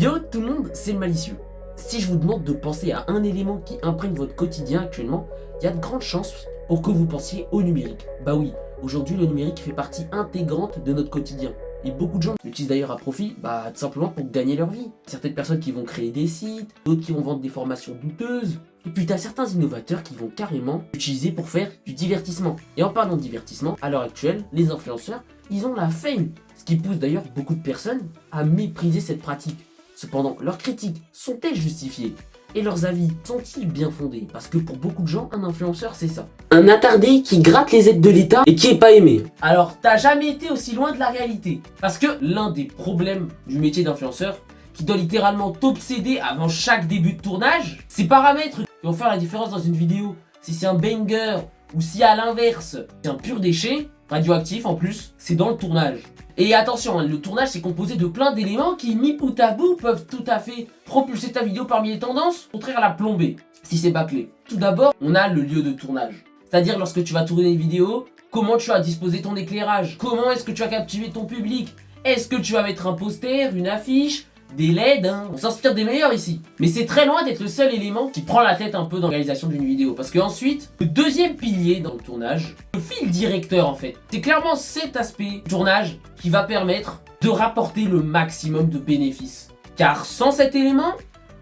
Yo tout le monde, c'est le malicieux. Si je vous demande de penser à un élément qui imprègne votre quotidien actuellement, il y a de grandes chances pour que vous pensiez au numérique. Bah oui, aujourd'hui le numérique fait partie intégrante de notre quotidien. Et beaucoup de gens l'utilisent d'ailleurs à profit, tout simplement pour gagner leur vie. Certaines personnes qui vont créer des sites, d'autres qui vont vendre des formations douteuses. Et puis t'as certains innovateurs qui vont carrément l'utiliser pour faire du divertissement. Et en parlant de divertissement, à l'heure actuelle, les influenceurs, ils ont la fame. Ce qui pousse d'ailleurs beaucoup de personnes à mépriser cette pratique. Cependant, leurs critiques sont-elles justifiées? Et leurs avis sont-ils bien fondés? Parce que pour beaucoup de gens, un influenceur, c'est ça. Un attardé qui gratte les aides de l'État et qui est pas aimé. Alors, t'as jamais été aussi loin de la réalité. Parce que l'un des problèmes du métier d'influenceur, qui doit littéralement t'obséder avant chaque début de tournage, ces paramètres qui vont faire la différence dans une vidéo, si c'est un banger ou si à l'inverse, c'est un pur déchet, radioactif en plus, c'est dans le tournage. Et attention, le tournage c'est composé de plein d'éléments qui, mis bout à bout, peuvent tout à fait propulser ta vidéo parmi les tendances, au contraire à la plomber, si c'est bâclé. Tout d'abord, on a le lieu de tournage. C'est-à-dire lorsque tu vas tourner une vidéo, comment tu vas disposer ton éclairage, comment est-ce que tu vas captiver ton public, est-ce que tu vas mettre un poster, une affiche, des LED, On s'inspire des meilleurs ici. Mais c'est très loin d'être le seul élément qui prend la tête un peu dans la réalisation d'une vidéo. Parce que ensuite, le deuxième pilier dans le tournage, le fil directeur en fait, c'est clairement cet aspect du tournage qui va permettre de rapporter le maximum de bénéfices. Car sans cet élément,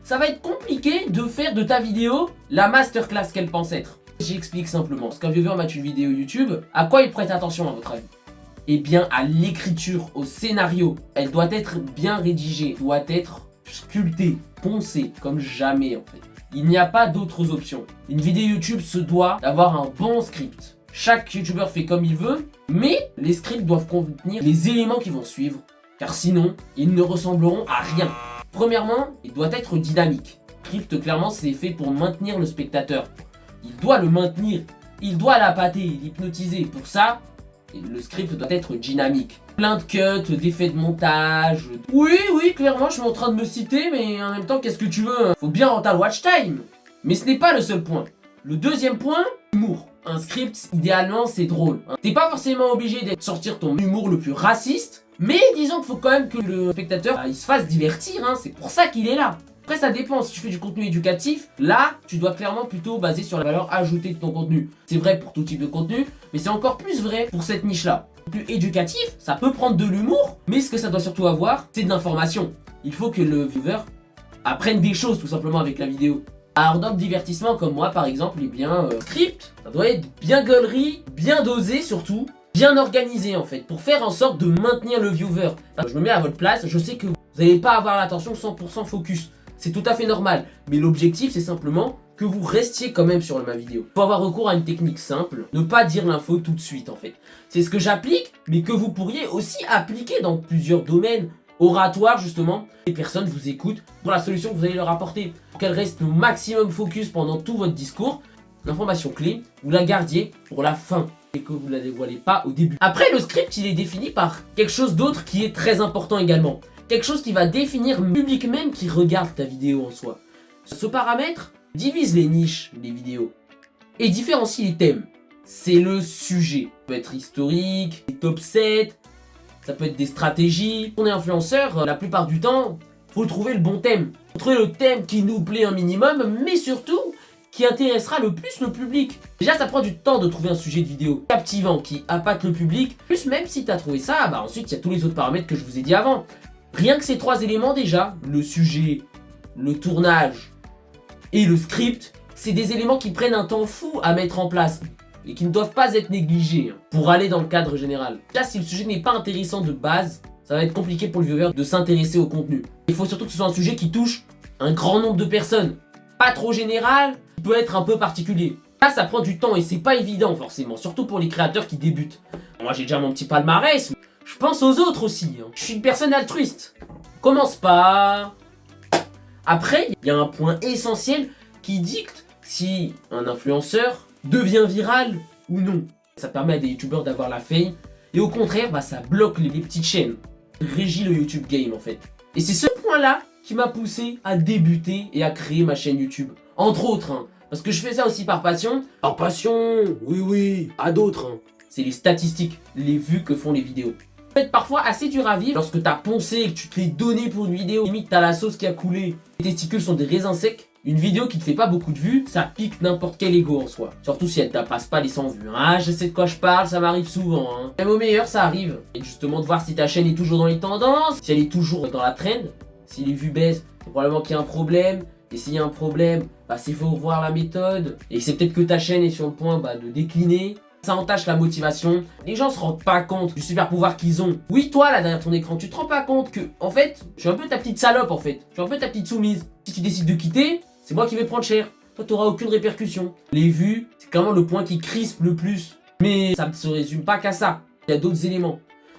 ça va être compliqué de faire de ta vidéo la masterclass qu'elle pense être. J'explique simplement. Parce qu'un viewer mate une vidéo YouTube, à quoi il prête attention à votre avis? Eh bien à l'écriture, au scénario. Elle doit être bien rédigée, doit être sculptée, poncée, comme jamais en fait. Il n'y a pas d'autres options. Une vidéo YouTube se doit d'avoir un bon script. Chaque youtubeur fait comme il veut, mais les scripts doivent contenir les éléments qui vont suivre, car sinon, ils ne ressembleront à rien. Premièrement, il doit être dynamique. Le script, clairement, c'est fait pour maintenir le spectateur. Il doit le maintenir, il doit l'appâter, l'hypnotiser. Pour ça, le script doit être dynamique. Plein de cuts, d'effets de montage. Oui, clairement, je suis en train de me citer, mais en même temps, qu'est-ce que tu veux? Faut bien rentrer le watch time. Mais ce n'est pas le seul point. Le deuxième point, humour. Un script, idéalement, c'est drôle. T'es pas forcément obligé de sortir ton humour le plus raciste, mais disons qu'il faut quand même que le spectateur il se fasse divertir, c'est pour ça qu'il est là. Après ça dépend, si tu fais du contenu éducatif, là tu dois clairement plutôt baser sur la valeur ajoutée de ton contenu. C'est vrai pour tout type de contenu, mais c'est encore plus vrai pour cette niche là. Plus éducatif, ça peut prendre de l'humour, mais ce que ça doit surtout avoir, c'est de l'information. Il faut que le viewer apprenne des choses tout simplement avec la vidéo. Alors dans le divertissement comme moi par exemple, script, ça doit être bien gaulerie, bien dosé surtout, bien organisé en fait, pour faire en sorte de maintenir le viewer. Je me mets à votre place, je sais que vous n'allez pas avoir l'attention 100% focus. C'est tout à fait normal, mais l'objectif c'est simplement que vous restiez quand même sur ma vidéo. Il faut avoir recours à une technique simple, ne pas dire l'info tout de suite en fait. C'est ce que j'applique, mais que vous pourriez aussi appliquer dans plusieurs domaines, oratoires justement. Les personnes vous écoutent pour la solution que vous allez leur apporter, pour qu'elles restent au maximum focus pendant tout votre discours. L'information clé, vous la gardiez pour la fin et que vous ne la dévoilez pas au début. Après le script il est défini par quelque chose d'autre qui est très important également. Quelque chose qui va définir le public même qui regarde ta vidéo en soi. Ce paramètre divise les niches des vidéos et différencie les thèmes. C'est le sujet. Ça peut être historique, des top 7, ça peut être des stratégies. On est influenceur, la plupart du temps, faut trouver le bon thème. Faut trouver le thème qui nous plaît un minimum, mais surtout qui intéressera le plus le public. Déjà ça prend du temps de trouver un sujet de vidéo captivant qui appâte le public. Plus même si tu as trouvé ça, ensuite il y a tous les autres paramètres que je vous ai dit avant. Rien que ces trois éléments déjà, le sujet, le tournage et le script, c'est des éléments qui prennent un temps fou à mettre en place et qui ne doivent pas être négligés pour aller dans le cadre général. Là, si le sujet n'est pas intéressant de base, ça va être compliqué pour le viewer de s'intéresser au contenu. Il faut surtout que ce soit un sujet qui touche un grand nombre de personnes. Pas trop général, qui peut être un peu particulier. Là, ça prend du temps et c'est pas évident forcément, surtout pour les créateurs qui débutent. Moi, j'ai déjà mon petit palmarès. Je pense aux autres aussi. Je suis une personne altruiste. Commence pas. Après, il y a un point essentiel qui dicte si un influenceur devient viral ou non. Ça permet à des youtubeurs d'avoir la fame. Et au contraire, ça bloque les petites chaînes. Régit le YouTube game en fait. Et c'est ce point-là qui m'a poussé à débuter et à créer ma chaîne YouTube. Entre autres, parce que je fais ça aussi par passion. Par passion, oui, à d'autres. C'est les statistiques, les vues que font les vidéos. peut être parfois assez dur à vivre lorsque t'as poncé et que tu te l'es donné pour une vidéo, limite t'as la sauce qui a coulé, tes testicules sont des raisins secs. Une vidéo qui te fait pas beaucoup de vues, ça pique n'importe quel ego en soi. Surtout si elle dépasse pas les 100 vues. Ah, je sais de quoi je parle, ça m'arrive souvent. Hein. Même au meilleur, ça arrive. Et justement, de voir si ta chaîne est toujours dans les tendances, si elle est toujours dans la trend, si les vues baissent, c'est probablement qu'il y a un problème. Et s'il y a un problème, bah c'est faut revoir la méthode. Et c'est peut-être que ta chaîne est sur le point de décliner. Ça entache la motivation. Les gens se rendent pas compte du super pouvoir qu'ils ont. Oui, toi là derrière ton écran, tu te rends pas compte que, en fait, je suis un peu ta petite salope en fait. Je suis un peu ta petite soumise. Si tu décides de quitter, c'est moi qui vais prendre cher. Toi, t'auras aucune répercussion. Les vues, c'est clairement le point qui crispe le plus. Mais ça ne se résume pas qu'à ça. Il y a d'autres éléments.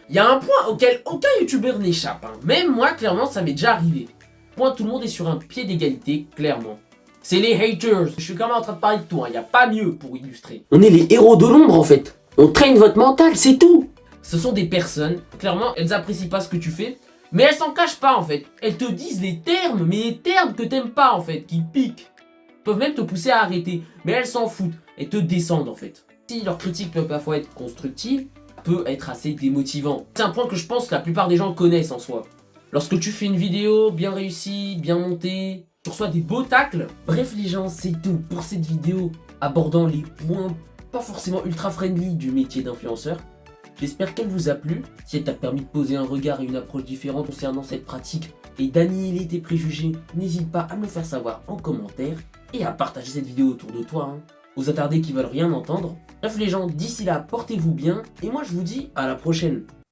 Il y a un point auquel aucun youtubeur n'échappe. Hein. Même moi, clairement, ça m'est déjà arrivé. Point, tout le monde est sur un pied d'égalité, clairement. C'est les haters. Je suis quand même en train de parler de toi. Il n'y a pas mieux pour illustrer. On est les héros de l'ombre, en fait. On traîne votre mental, c'est tout. Ce sont des personnes, clairement, elles apprécient pas ce que tu fais. Mais elles s'en cachent pas en fait. Elles te disent les termes, mais les termes que t'aimes pas en fait, qui piquent. Elles peuvent même te pousser à arrêter. Mais elles s'en foutent. Elles te descendent en fait. Si leurs critiques peuvent parfois être constructives, peut être assez démotivant. C'est un point que je pense que la plupart des gens connaissent en soi. Lorsque tu fais une vidéo bien réussie, bien montée, tu reçois des beaux tacles. Bref les gens, c'est tout pour cette vidéo abordant les points pas forcément ultra friendly du métier d'influenceur. J'espère qu'elle vous a plu. Si elle t'a permis de poser un regard et une approche différente concernant cette pratique et d'annihiler tes préjugés, n'hésite pas à me le faire savoir en commentaire et à partager cette vidéo autour de toi, aux attardés qui veulent rien entendre. Bref les gens, d'ici là, portez-vous bien et moi je vous dis à la prochaine.